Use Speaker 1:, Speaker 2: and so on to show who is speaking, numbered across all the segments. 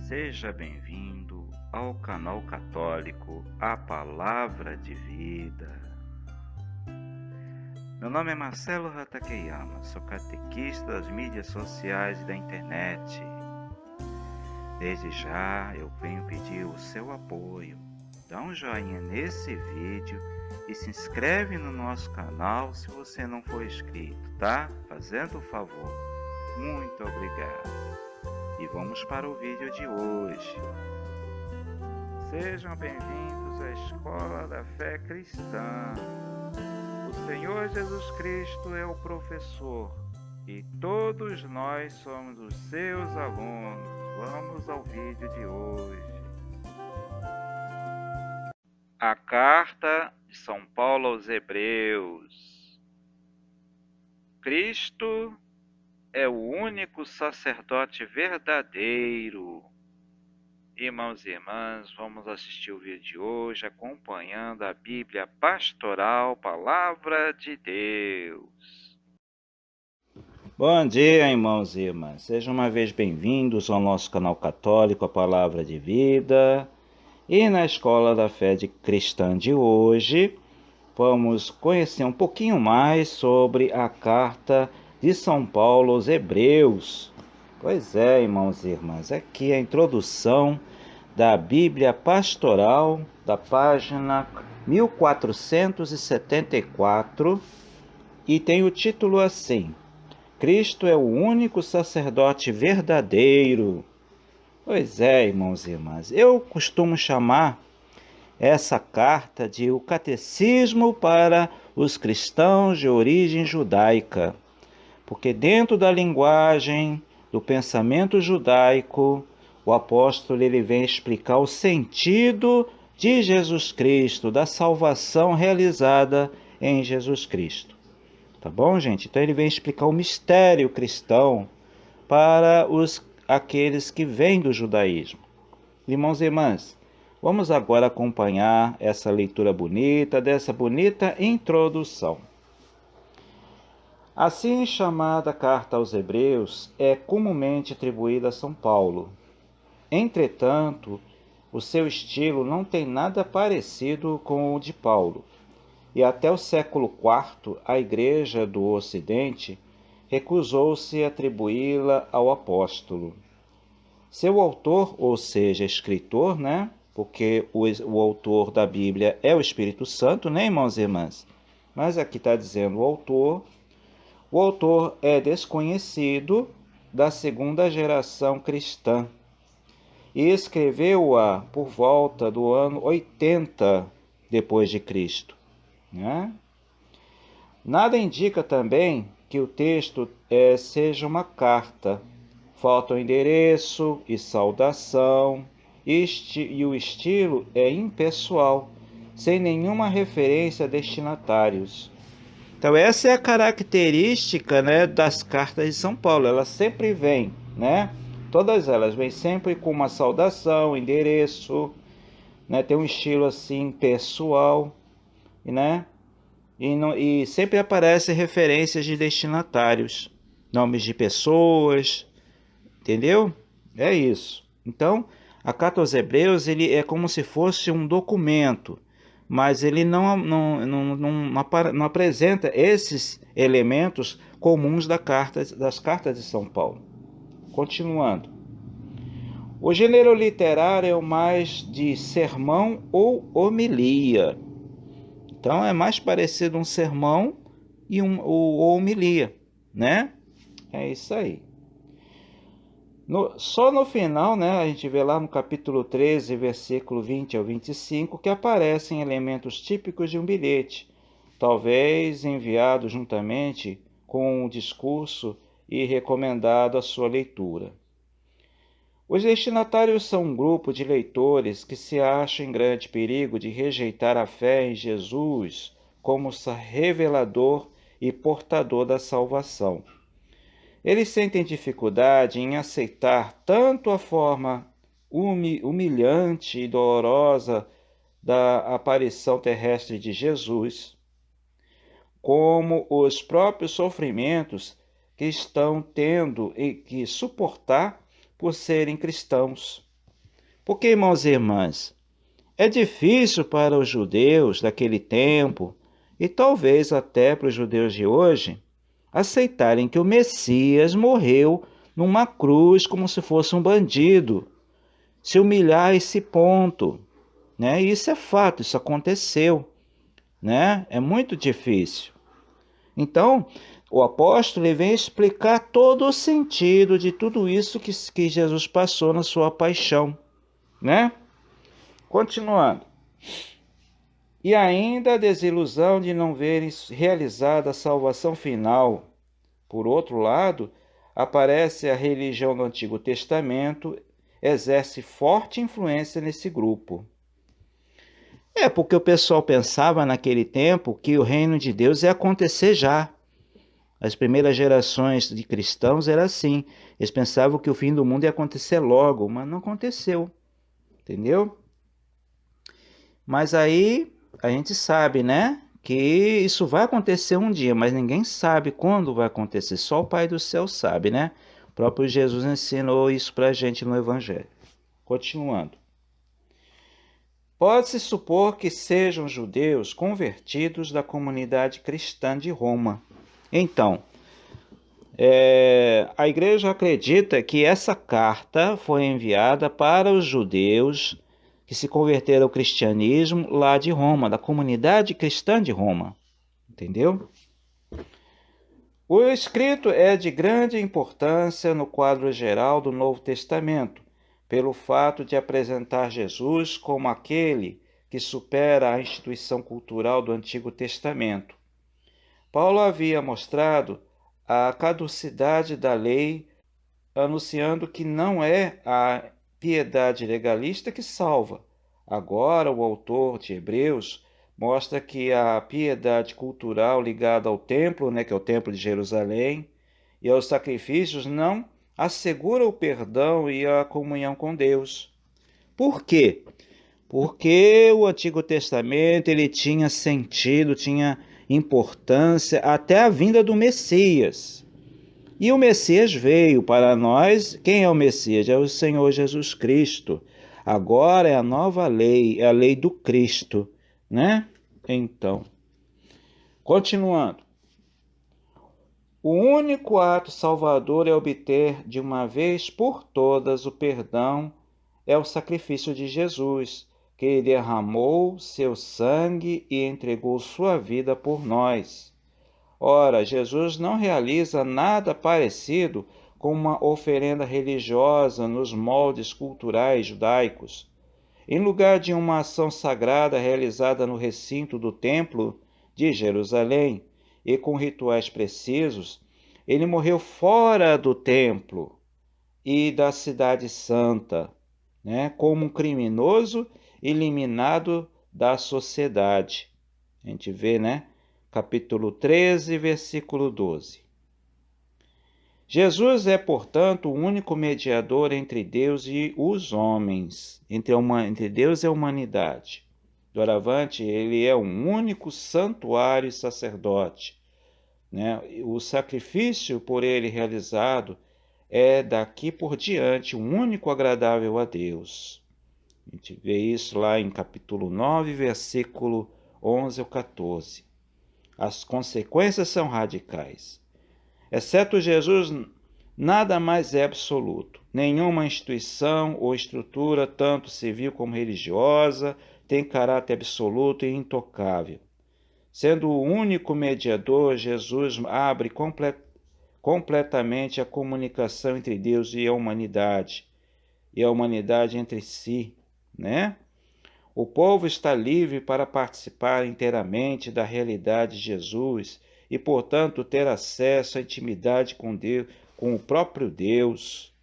Speaker 1: Seja bem-vindo ao canal católico A Palavra de Vida. Meu nome é Marcelo Hatakeyama, sou catequista das mídias sociais e da internet. Desde já eu venho pedir o seu apoio. Dá um joinha nesse vídeo e se inscreve no nosso canal se você não for inscrito, tá? Fazendo o favor. Muito obrigado. E vamos para o vídeo de hoje. Sejam bem-vindos à Escola da Fé Cristã. O Senhor Jesus Cristo é o professor e todos nós somos os seus alunos. Vamos ao vídeo de hoje. A Carta de São Paulo aos Hebreus. Cristo é o único sacerdote verdadeiro. Irmãos e irmãs, vamos assistir o vídeo de hoje acompanhando a Bíblia Pastoral, Palavra de Deus. Bom dia, irmãos e irmãs. Sejam uma vez bem-vindos ao nosso canal católico, a Palavra de Vida. E na Escola da Fé Cristã de hoje, vamos conhecer um pouquinho mais sobre a Carta de São Paulo aos Hebreus. Pois é, irmãos e irmãs, aqui a introdução da Bíblia Pastoral, da página 1474, e tem o título assim: Cristo é o único sacerdote verdadeiro. Pois é, irmãos e irmãs, eu costumo chamar essa carta de o Catecismo para os cristãos de origem judaica, porque dentro da linguagem do pensamento judaico, o apóstolo ele vem explicar o sentido de Jesus Cristo, da salvação realizada em Jesus Cristo. Tá bom, gente? Então ele vem explicar o mistério cristão para aqueles que vêm do judaísmo. Irmãos e irmãs, vamos agora acompanhar essa leitura bonita, dessa bonita introdução. Assim chamada Carta aos Hebreus é comumente atribuída a São Paulo. Entretanto, o seu estilo não tem nada parecido com o de Paulo, e até o século IV a Igreja do Ocidente recusou-se a atribuí-la ao apóstolo. Seu autor, ou seja, escritor, porque o autor da Bíblia é o Espírito Santo, irmãos e irmãs? Mas aqui está dizendo o autor. O autor é desconhecido, da segunda geração cristã, e escreveu-a por volta do ano 80 depois de Cristo. Nada indica também que o texto seja uma carta. Falta o endereço e saudação, e o estilo é impessoal, sem nenhuma referência a destinatários. Então essa é a característica, das cartas de São Paulo. Elas sempre vêm, todas elas vêm sempre com uma saudação, endereço, tem um estilo assim pessoal, e sempre aparecem referências de destinatários, nomes de pessoas, entendeu? É isso. Então, a Carta aos Hebreus ele é como se fosse um documento, mas ele não apresenta esses elementos comuns das cartas de São Paulo. Continuando. O gênero literário é o mais de sermão ou homilia. Então, é mais parecido um sermão e ou homilia, É isso aí. Só no final, a gente vê lá no capítulo 13, versículo 20 ao 25, que aparecem elementos típicos de um bilhete, talvez enviado juntamente com o discurso e recomendado a sua leitura. Os destinatários são um grupo de leitores que se acham em grande perigo de rejeitar a fé em Jesus como revelador e portador da salvação. Eles sentem dificuldade em aceitar tanto a forma humilhante e dolorosa da aparição terrestre de Jesus, como os próprios sofrimentos que estão tendo que suportar por serem cristãos. Porque, irmãos e irmãs, é difícil para os judeus daquele tempo, e talvez até para os judeus de hoje, aceitarem que o Messias morreu numa cruz como se fosse um bandido, se humilhar a esse ponto, né? E isso é fato, isso aconteceu, né? É muito difícil. Então, o apóstolo ele vem explicar todo o sentido de tudo isso que Jesus passou na sua paixão, né? Continuando. E ainda a desilusão de não verem realizada a salvação final. Por outro lado, aparece a religião do Antigo Testamento, exerce forte influência nesse grupo. É porque o pessoal pensava naquele tempo que o reino de Deus ia acontecer já. As primeiras gerações de cristãos era assim. Eles pensavam que o fim do mundo ia acontecer logo, mas não aconteceu. Entendeu? Mas aí a gente sabe, né? Que isso vai acontecer um dia, mas ninguém sabe quando vai acontecer. Só o Pai do céu sabe, né? O próprio Jesus ensinou isso pra gente no Evangelho. Continuando. Pode-se supor que sejam judeus convertidos da comunidade cristã de Roma. Então, a igreja acredita que essa carta foi enviada para os judeus que se converteram ao cristianismo lá de Roma, da comunidade cristã de Roma. Entendeu? O escrito é de grande importância no quadro geral do Novo Testamento, pelo fato de apresentar Jesus como aquele que supera a instituição cultural do Antigo Testamento. Paulo havia mostrado a caducidade da lei, anunciando que não é a piedade legalista que salva. Agora, o autor de Hebreus mostra que a piedade cultural ligada ao templo, que é o templo de Jerusalém, e aos sacrifícios não assegura o perdão e a comunhão com Deus. Por quê? Porque o Antigo Testamento ele tinha sentido, tinha importância até a vinda do Messias. E o Messias veio para nós. Quem é o Messias? É o Senhor Jesus Cristo. Agora é a nova lei, é a lei do Cristo, né? Então, continuando. O único ato salvador é obter de uma vez por todas o perdão, é o sacrifício de Jesus, que derramou seu sangue e entregou sua vida por nós. Ora, Jesus não realiza nada parecido com uma oferenda religiosa nos moldes culturais judaicos. Em lugar de uma ação sagrada realizada no recinto do Templo de Jerusalém e com rituais precisos, ele morreu fora do templo e da cidade santa, como um criminoso eliminado da sociedade. A gente vê, capítulo 13, versículo 12. Jesus é, portanto, o único mediador entre Deus e os homens, entre Deus e a humanidade. Doravante, ele é um único santuário e sacerdote. O sacrifício por ele realizado é daqui por diante um único agradável a Deus. A gente vê isso lá em capítulo 9, versículo 11 ao 14. As consequências são radicais. Exceto Jesus, nada mais é absoluto. Nenhuma instituição ou estrutura, tanto civil como religiosa, tem caráter absoluto e intocável. Sendo o único mediador, Jesus abre completamente a comunicação entre Deus e a humanidade entre si, O povo está livre para participar inteiramente da realidade de Jesus e, portanto, ter acesso à intimidade com Deus, com o próprio Deus.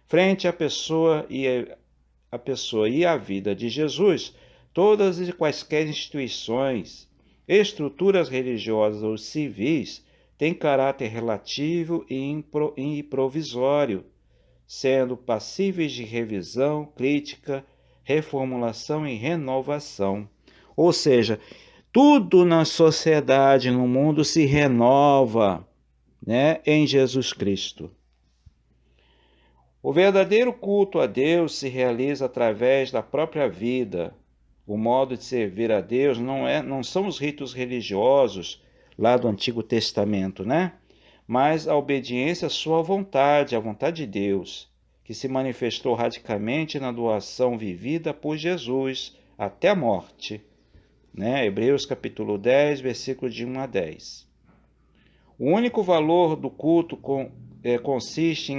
Speaker 1: Frente à pessoa e à vida de Jesus, todas e quaisquer instituições, estruturas religiosas ou civis têm caráter relativo e provisório, sendo passíveis de revisão, crítica, reformulação e renovação. Ou seja, tudo na sociedade, no mundo, se renova, em Jesus Cristo. O verdadeiro culto a Deus se realiza através da própria vida. O modo de servir a Deus não são os ritos religiosos lá do Antigo Testamento, né? Mas a obediência à sua vontade, à vontade de Deus, que se manifestou radicalmente na doação vivida por Jesus até a morte, né? Hebreus capítulo 10, versículo de 1 a 10. O único valor do culto consiste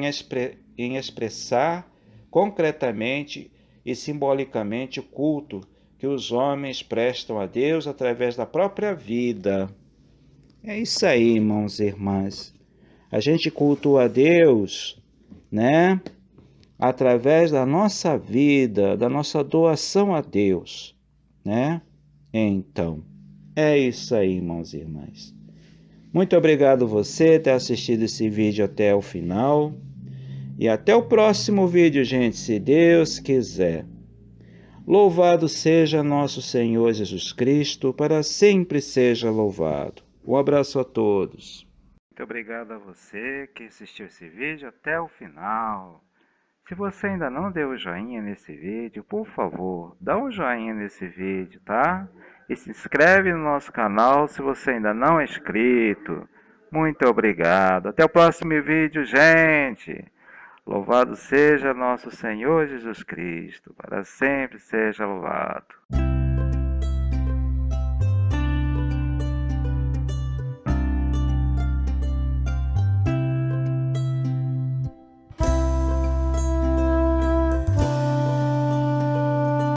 Speaker 1: em expressar concretamente e simbolicamente o culto que os homens prestam a Deus através da própria vida. É isso aí, irmãos e irmãs. A gente cultua a Deus, né? Através da nossa vida, da nossa doação a Deus, né? Então, é isso aí, irmãos e irmãs. Muito obrigado você ter assistido esse vídeo até o final. E até o próximo vídeo, gente, se Deus quiser. Louvado seja nosso Senhor Jesus Cristo, para sempre seja louvado. Um abraço a todos. Muito obrigado a você que assistiu esse vídeo até o final. Se você ainda não deu o joinha nesse vídeo, por favor, dá um joinha nesse vídeo, tá? E se inscreve no nosso canal se você ainda não é inscrito. Muito obrigado. Até o próximo vídeo, gente. Louvado seja nosso Senhor Jesus Cristo, para sempre seja louvado.